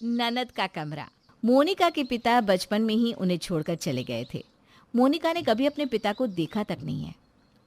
ननद का कमरा। मोनिका के पिता बचपन में ही उन्हें छोड़कर चले गए थे। मोनिका ने कभी अपने पिता को देखा तक नहीं है।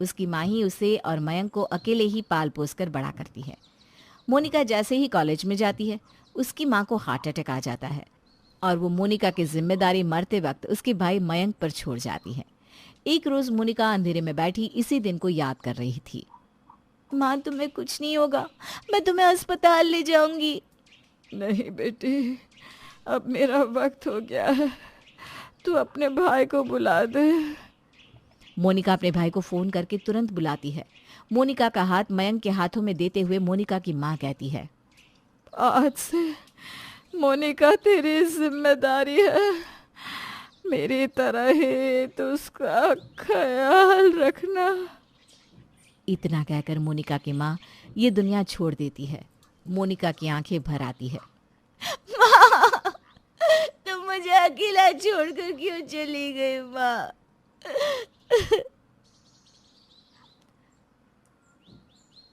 उसकी माँ ही उसे और मयंक को अकेले ही पाल पोस कर बड़ा करती है। मोनिका जैसे ही कॉलेज में जाती है, उसकी माँ को हार्ट अटैक आ जाता है और वो मोनिका की जिम्मेदारी मरते वक्त उसके भाई मयंक पर छोड़ जाती है। एक रोज मोनिका अंधेरे में बैठी इसी दिन को याद कर रही थी। माँ, तुम्हें कुछ नहीं होगा, मैं तुम्हें अस्पताल ले जाऊंगी। नहीं बेटी, अब मेरा वक्त हो गया है, तू अपने भाई को बुला दे। मोनिका अपने भाई को फोन करके तुरंत बुलाती है। मोनिका का हाथ मयंक के हाथों में देते हुए मोनिका की माँ कहती है, आज से मोनिका तेरी जिम्मेदारी है, मेरी तरह ही तो उसका ख्याल रखना। इतना कहकर मोनिका की माँ ये दुनिया छोड़ देती है। मोनिका की आंखें भर आती है। माँ, तुम मुझे अकेला छोड़कर क्यों चली गई माँ?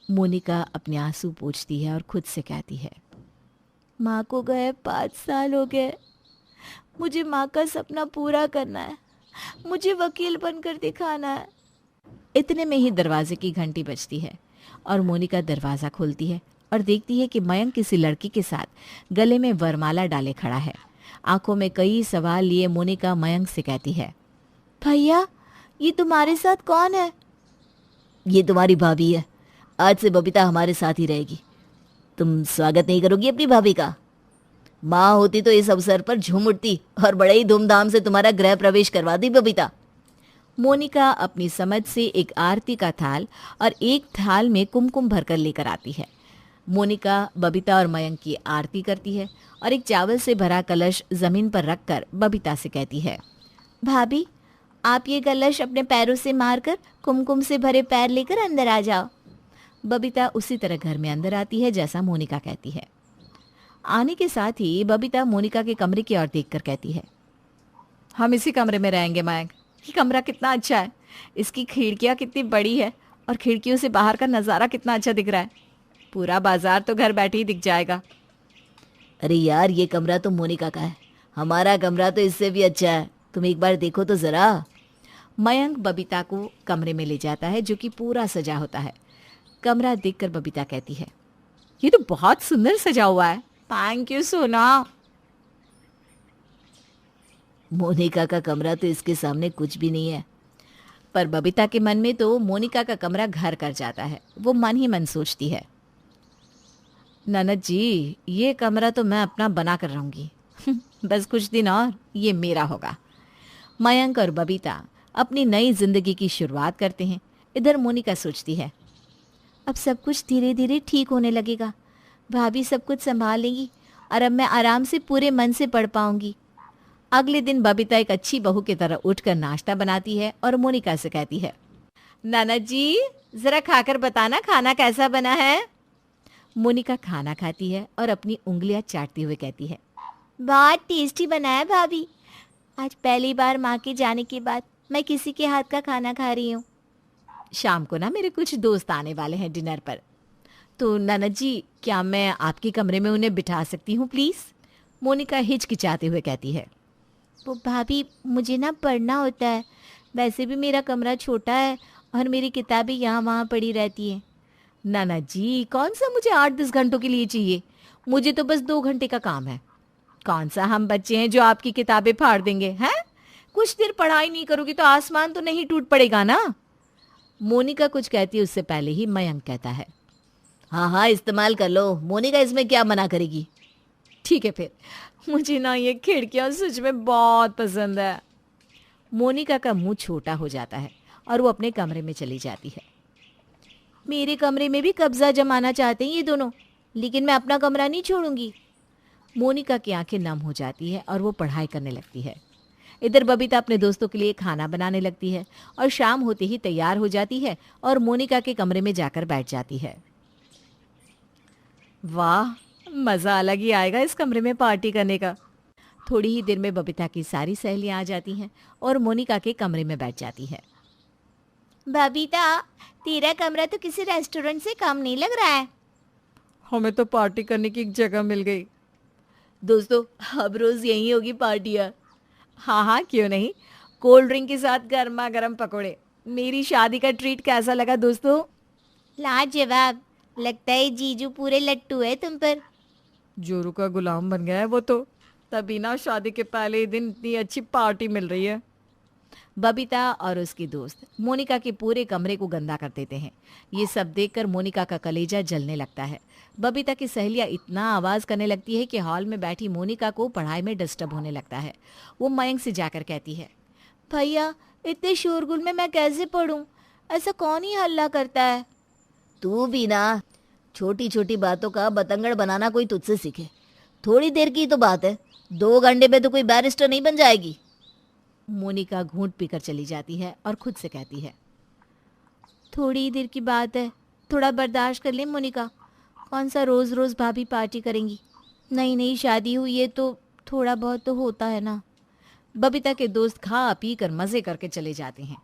मोनिका अपने आंसू पोंछती है और खुद से कहती है, माँ को गए 5 साल हो गए। मुझे माँ का सपना पूरा करना है, मुझे वकील बनकर दिखाना है। इतने में ही दरवाजे की घंटी बजती है और मोनिका दरवाज़ा खोलती है और देखती है कि मयंक किसी लड़की के साथ गले में वरमाला डाले खड़ा है। आंखों में कई सवाल लिए मोनिका मयंक से कहती है, भैया, ये तुम्हारे साथ कौन है? ये तुम्हारी भाभी है, आज से बबीता हमारे साथ ही रहेगी। तुम स्वागत नहीं करोगी अपनी भाभी का? माँ होती तो इस अवसर पर झूम उठती और बड़े ही धूमधाम से तुम्हारा गृह प्रवेश करवा दी बबीता। मोनिका अपनी समझ से एक आरती का थाल और एक थाल में कुमकुम भरकर लेकर आती है। मोनिका बबीता और मयंक की आरती करती है और एक चावल से भरा कलश जमीन पर रखकर बबीता से कहती है, भाभी, आप ये कलश अपने पैरों से मारकर कुमकुम से भरे पैर लेकर अंदर आ जाओ। बबीता उसी तरह घर में अंदर आती है जैसा मोनिका कहती है। आने के साथ ही बबीता मोनिका के कमरे की ओर देखकर कहती है, हम इसी कमरे में रहेंगे मयंक। ये कमरा कितना अच्छा है, इसकी खिड़कियाँ कितनी बड़ी है और खिड़कियों से बाहर का नज़ारा कितना अच्छा दिख रहा है। पूरा बाजार तो घर बैठे ही दिख जाएगा। अरे यार, ये कमरा तो मोनिका का है, हमारा कमरा तो इससे भी अच्छा है, तुम एक बार देखो तो ज़रा। मयंक बबीता को कमरे में ले जाता है जो कि पूरा सजा होता है। कमरा देखकर बबीता कहती है, ये तो बहुत सुंदर सजा हुआ है, थैंक यू सोना। मोनिका का कमरा तो इसके सामने कुछ भी नहीं है। पर बबीता के मन में तो मोनिका का कमरा घर कर जाता है। वो मन ही मन सोचती है, ननद जी, ये कमरा तो मैं अपना बना कर रहूंगी। बस कुछ दिन और ये मेरा होगा। मयंक और बबीता अपनी नई जिंदगी की शुरुआत करते हैं। इधर मोनिका सोचती है, अब सब कुछ धीरे धीरे ठीक होने लगेगा, भाभी सब कुछ संभाल लेंगी और अब मैं आराम से पूरे मन से पढ़ पाऊंगी। अगले दिन बबीता एक अच्छी बहू की तरह उठकर नाश्ता बनाती है और मोनिका से कहती है, ननद जी, जरा खाकर बताना खाना कैसा बना है। मोनिका खाना खाती है और अपनी उंगलियां चाटते हुए कहती है, बहुत टेस्टी बना है भाभी। आज पहली बार माँ के जाने के बाद मैं किसी के हाथ का खाना खा रही हूँ। शाम को ना मेरे कुछ दोस्त आने वाले हैं डिनर पर, तो ननद जी, क्या मैं आपके कमरे में उन्हें बिठा सकती हूँ प्लीज़? मोनिका हिचकिचाते हुए कहती है, वो भाभी, मुझे ना पढ़ना होता है, वैसे भी मेरा कमरा छोटा है और मेरी किताबें यहाँ वहाँ पड़ी रहती हैं। नाना जी, कौन सा मुझे 8-10 घंटों के लिए चाहिए, मुझे तो बस 2 घंटे का काम है। कौन सा हम बच्चे हैं जो आपकी किताबें फाड़ देंगे हैं? कुछ देर पढ़ाई नहीं करोगी तो आसमान तो नहीं टूट पड़ेगा ना। मोनिका कुछ कहती है उससे पहले ही मयंक कहता है, हाँ हाँ, इस्तेमाल कर लो, मोनिका इसमें क्या मना करेगी। ठीक है फिर, मुझे ना ये खिड़कियाँ सच में बहुत पसंद है। मोनिका का मुंह छोटा हो जाता है और वो अपने कमरे में चली जाती है। मेरे कमरे में भी कब्जा जमाना चाहते हैं ये दोनों, लेकिन मैं अपना कमरा नहीं छोड़ूंगी। मोनिका की आंखें नम हो जाती है और वो पढ़ाई करने लगती है। इधर बबीता अपने दोस्तों के लिए खाना बनाने लगती है और शाम होते ही तैयार हो जाती है और मोनिका के कमरे में जाकर बैठ जाती है। वाह, मज़ा अलग ही आएगा इस कमरे में पार्टी करने का। थोड़ी ही देर में बबीता की सारी सहेलियां आ जाती हैं और मोनिका के कमरे में बैठ जाती है। बबीता, तेरा कमरा तो किसी रेस्टोरेंट से कम नहीं लग रहा है। हमें तो पार्टी करने की एक जगह मिल गई। दोस्तों अब रोज यही होगी पार्टियां। हाँ हाँ, क्यों नहीं। कोल्ड ड्रिंक के साथ गर्मा गर्म पकोड़े। मेरी शादी का ट्रीट कैसा लगा दोस्तों? लाजवाब। लगता है जीजू पूरे लट्टू है तुम पर। जोरू का गुलाम बन गया है वो तो। तभी ना शादी के पहले ही दिन इतनी अच्छी पार्टी मिल रही है। बबीता और उसकी दोस्त मोनिका के पूरे कमरे को गंदा कर देते हैं। ये सब देखकर मोनिका का कलेजा जलने लगता है। बबीता की सहेलियां इतना आवाज करने लगती है कि हॉल में बैठी मोनिका को पढ़ाई में डिस्टर्ब होने लगता है। वो मयंक से जाकर कहती है, भैया इतने शोरगुल में मैं कैसे पढ़ूं? ऐसा कौन ही हल्ला करता है? तू भी ना, छोटी छोटी बातों का बतंगड़ बनाना कोई तुझसे सीखे। थोड़ी देर की तो बात है, 2 घंटे में तो कोई बैरिस्टर नहीं बन जाएगी। मोनिका घूंट पीकर चली जाती है और खुद से कहती है, थोड़ी देर की बात है, थोड़ा बर्दाश्त कर ले मोनिका। कौन सा रोज रोज भाभी पार्टी करेंगी? नई नई शादी हुई है तो थोड़ा बहुत तो होता है ना। बबीता के दोस्त खा पी कर मजे करके चले जाते हैं।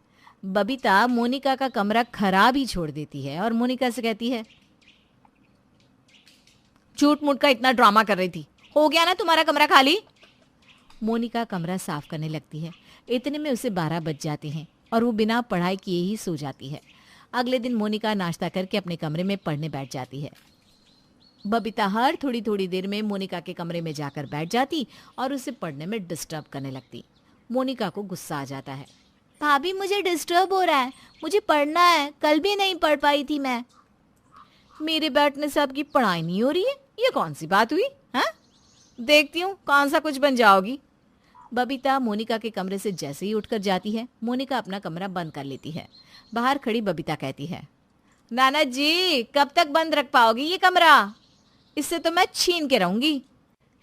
बबीता मोनिका का कमरा खराब ही छोड़ देती है और मोनिका से कहती है, झूठ मूठ का इतना ड्रामा कर रही थी, हो गया ना तुम्हारा कमरा खाली? मोनिका कमरा साफ करने लगती है। इतने में उसे 12 बज जाते हैं और वो बिना पढ़ाई किए ही सो जाती है। अगले दिन मोनिका नाश्ता करके अपने कमरे में पढ़ने बैठ जाती है। बबीता हर थोड़ी थोड़ी देर में मोनिका के कमरे में जाकर बैठ जाती और उसे पढ़ने में डिस्टर्ब करने लगती। मोनिका को गुस्सा आ जाता है, भाभी मुझे डिस्टर्ब हो रहा है, मुझे पढ़ना है, कल भी नहीं पढ़ पाई थी मैं। मेरे बैठने से आपकी पढ़ाई नहीं हो रही है, ये कौन सी बात हुई? हाँ, देखती हूँ कौन सा कुछ बन जाओगी। बबीता मोनिका के कमरे से जैसे ही उठकर जाती है, मोनिका अपना कमरा बंद कर लेती है। बाहर खड़ी बबीता कहती है, नाना जी कब तक बंद रख पाओगी ये कमरा? इससे तो मैं छीन के रहूंगी।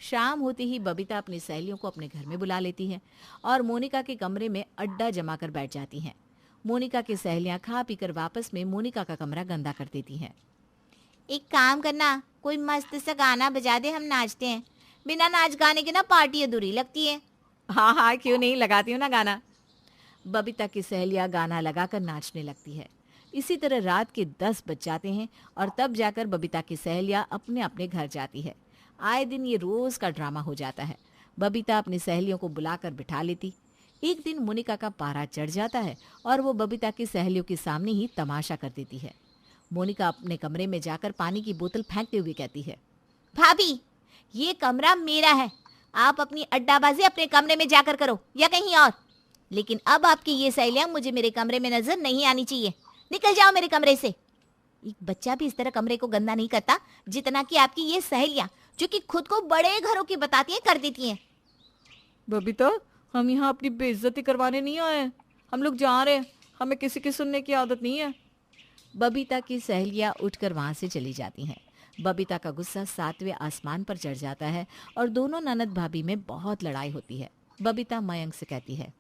शाम होते ही बबीता अपनी सहेलियों को अपने घर में बुला लेती है और मोनिका के कमरे में अड्डा जमा कर बैठ जाती हैं। मोनिका की सहेलियां खा पीकर वापस में मोनिका का कमरा गंदा कर देती हैं। एक काम करना, कोई मस्त सा गाना बजा दे, हम नाचते हैं। बिना नाच गाने के ना पार्टी अधूरी लगती है। हाँ हाँ, क्यों नहीं, लगाती हूँ ना गाना। बबीता की सहेलियां गाना लगाकर नाचने लगती है। इसी तरह रात के 10 बज जाते हैं और तब जाकर बबीता की सहेलियां अपने अपने घर जाती है। आए दिन ये रोज का ड्रामा हो जाता है। बबीता अपनी सहेलियों को बुलाकर बिठा लेती। एक दिन मोनिका का पारा चढ़ जाता है और वो बबीता की सहेलियों के सामने ही तमाशा कर देती है। मोनिका अपने कमरे में जाकर पानी की बोतल फेंकते हुए कहती है, भाभी ये कमरा मेरा है, आप अपनी अड्डाबाजी अपने कमरे में जाकर करो या कहीं और, लेकिन अब आपकी ये सहेलियां मुझे मेरे कमरे में नजर नहीं आनी चाहिए। निकल जाओ मेरे कमरे से। एक बच्चा भी इस तरह कमरे को गंदा नहीं करता जितना कि आपकी ये सहेलियां, जो कि खुद को बड़े घरों की बताती हैं, कर देती हैं। बबीता, हम यहाँ अपनी बेइज्जती करवाने नहीं आए, हम लोग जा रहे हैं, हमें किसी की सुनने की आदत नहीं है। बबीता की सहेलियां उठकर वहां से चली जाती हैं। बबीता का गुस्सा 7वें आसमान पर चढ़ जाता है और दोनों ननद भाभी में बहुत लड़ाई होती है। बबीता मयंक से कहती है,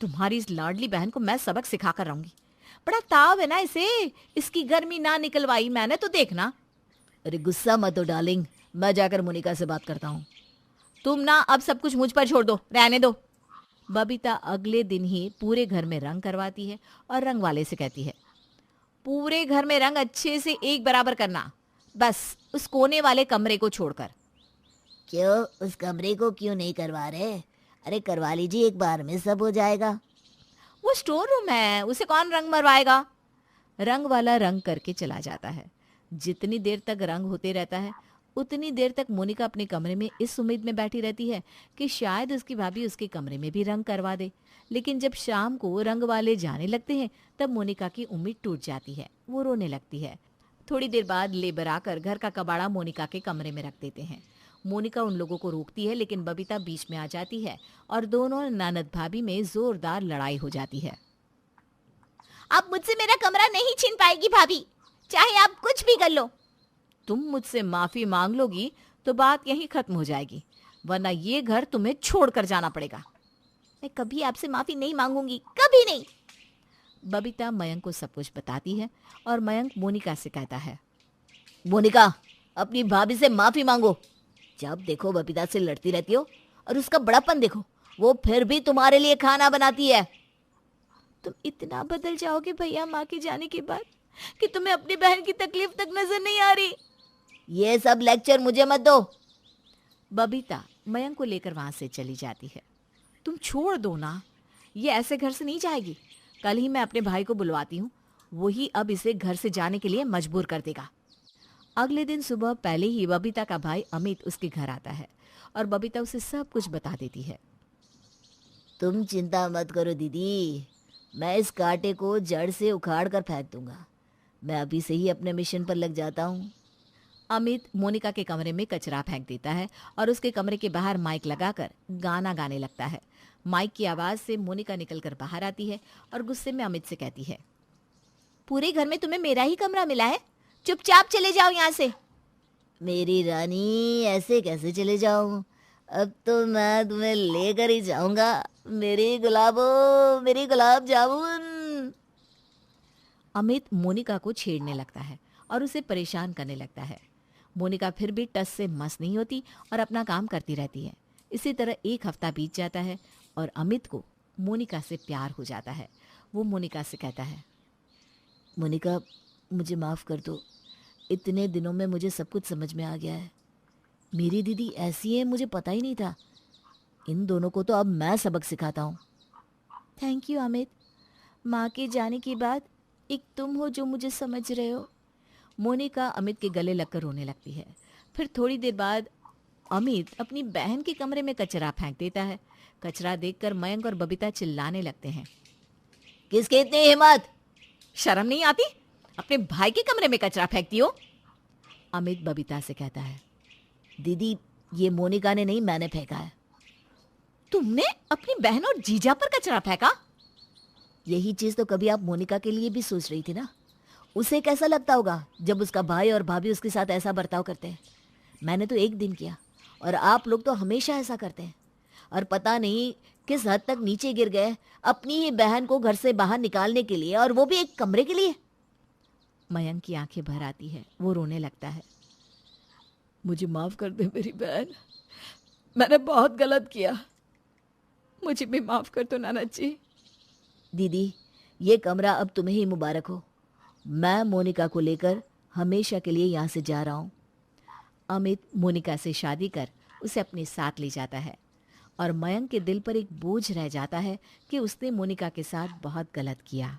तुम्हारी इस लाडली बहन को मैं सबक सिखा कर रहूंगी। बड़ा ताव है ना इसे, इसकी गर्मी ना निकलवाई मैंने तो देखना। अरे गुस्सा मत हो डार्लिंग, मैं जाकर मोनिका से बात करता हूँ। तुम ना अब सब कुछ मुझ पर छोड़ दो, रहने दो। बबीता अगले दिन ही पूरे घर में रंग करवाती है और रंग वाले से कहती है, पूरे घर में रंग अच्छे से एक बराबर करना, बस उस कोने वाले कमरे को छोड़कर। क्यों, उस कमरे को क्यों नहीं करवा रहे? अरे करवा लीजिए, एक बार में सब हो जाएगा। वो स्टोर रूम है, उसे कौन रंग मरवाएगा? रंग वाला रंग करके चला जाता है। जितनी देर तक रंग होते रहता है उतनी देर तक मोनिका अपने कमरे में इस उम्मीद में बैठी रहती है कि शायद उसकी भाभी उसके कमरे में भी रंग करवा दे। लेकिन जब शाम को रंग वाले जाने लगते हैं तब मोनिका की उम्मीद टूट जाती है, वो रोने लगती है। थोड़ी देर बाद लेबर आकर घर का कबाड़ा मोनिका के कमरे में रख देते हैं। मोनिका उन लोगों को रोकती है लेकिन बबीता बीच में आ जाती है और दोनों ननद भाभी में जोरदार लड़ाई हो जाती है। अब मुझसे मेरा कमरा नहीं छीन पाएगी भाभी, चाहे आप कुछ भी कर लो। तुम मुझसे माफी मांग लोगी तो बात यहीं खत्म हो जाएगी, वरना ये घर तुम्हें छोड़कर जाना पड़ेगा। मैं कभी आपसे माफी नहीं मांगूंगी, कभी नहीं। बबीता मयंक को सब कुछ बताती है और मयंक मोनिका से कहता है, मोनिका अपनी भाभी से माफी मांगो। जब देखो बबीता से लड़ती रहती हो और उसका बड़ापन देखो, वो फिर भी तुम्हारे लिए खाना बनाती है। तुम इतना बदल जाओगे भैया माँ के जाने के बाद कि तुम्हें अपनी बहन की तकलीफ तक नजर नहीं आ रही। ये सब लेक्चर मुझे मत दो। बबीता मयंक को लेकर वहां से चली जाती है। तुम छोड़ दो ना, ये ऐसे घर से नहीं जाएगी। कल ही मैं अपने भाई को बुलवाती हूँ, वही अब इसे घर से जाने के लिए मजबूर कर देगा। अगले दिन सुबह पहले ही बबीता का भाई अमित उसके घर आता है और बबीता उसे सब कुछ बता देती है। तुम चिंता मत करो दीदी, मैं इस कांटे को जड़ से उखाड़ कर फेंक दूंगा। मैं अभी से ही अपने मिशन पर लग जाता हूँ। अमित मोनिका के कमरे में कचरा फेंक देता है और उसके कमरे के बाहर माइक लगाकर गाना गाने लगता है। माइक की आवाज से मोनिका निकलकर बाहर आती है और गुस्से में अमित से कहती है, पूरे घर में तुम्हें मेरा ही कमरा मिला है, चुपचाप चले जाओ यहाँ से। मेरी रानी, ऐसे कैसे चले जाऊं? अब तो मैं तुम्हें लेकर ही जाऊंगा, मेरी गुलाबो, मेरी गुलाब जामुन। अमित मोनिका को छेड़ने लगता है और उसे परेशान करने लगता है। मोनिका फिर भी टस से मस नहीं होती और अपना काम करती रहती है। इसी तरह एक हफ्ता बीत जाता है और अमित को मोनिका से प्यार हो जाता है। वो मोनिका से कहता है, मोनिका मुझे माफ़ कर दो, इतने दिनों में मुझे सब कुछ समझ में आ गया है। मेरी दीदी ऐसी है, मुझे पता ही नहीं था। इन दोनों को तो अब मैं सबक सिखाता हूँ। थैंक यू अमित, माँ के जाने के बाद एक तुम हो जो मुझे समझ रहे हो। मोनिका अमित के गले लगकर रोने लगती है। फिर थोड़ी देर बाद अमित अपनी बहन के कमरे में कचरा फेंक देता है। कचरा देखकर मयंक और बबीता चिल्लाने लगते हैं, किसकी इतनी हिम्मत? शर्म नहीं आती? अपने भाई के कमरे में कचरा फेंकती हो? अमित बबीता से कहता है, दीदी ये मोनिका ने नहीं, मैंने फेंका है। तुमने अपनी बहन और जीजा पर कचरा फेंका? यही चीज तो कभी आप मोनिका के लिए भी सोच रही थी ना। उसे कैसा लगता होगा जब उसका भाई और भाभी उसके साथ ऐसा बर्ताव करते हैं। मैंने तो एक दिन किया और आप लोग तो हमेशा ऐसा करते हैं। और पता नहीं किस हद तक नीचे गिर गए अपनी ही बहन को घर से बाहर निकालने के लिए, और वो भी एक कमरे के लिए। मयंक की आंखें भर आती है, वो रोने लगता है। मुझे माफ कर दे मेरी बहन, मैंने बहुत गलत किया, मुझे भी माफ कर दो नाना जी। दीदी ये कमरा अब तुम्हें ही मुबारक हो। मैं मोनिका को लेकर हमेशा के लिए यहाँ से जा रहा हूँ। अमित मोनिका से शादी कर उसे अपने साथ ले जाता है और मयंक के दिल पर एक बोझ रह जाता है कि उसने मोनिका के साथ बहुत गलत किया।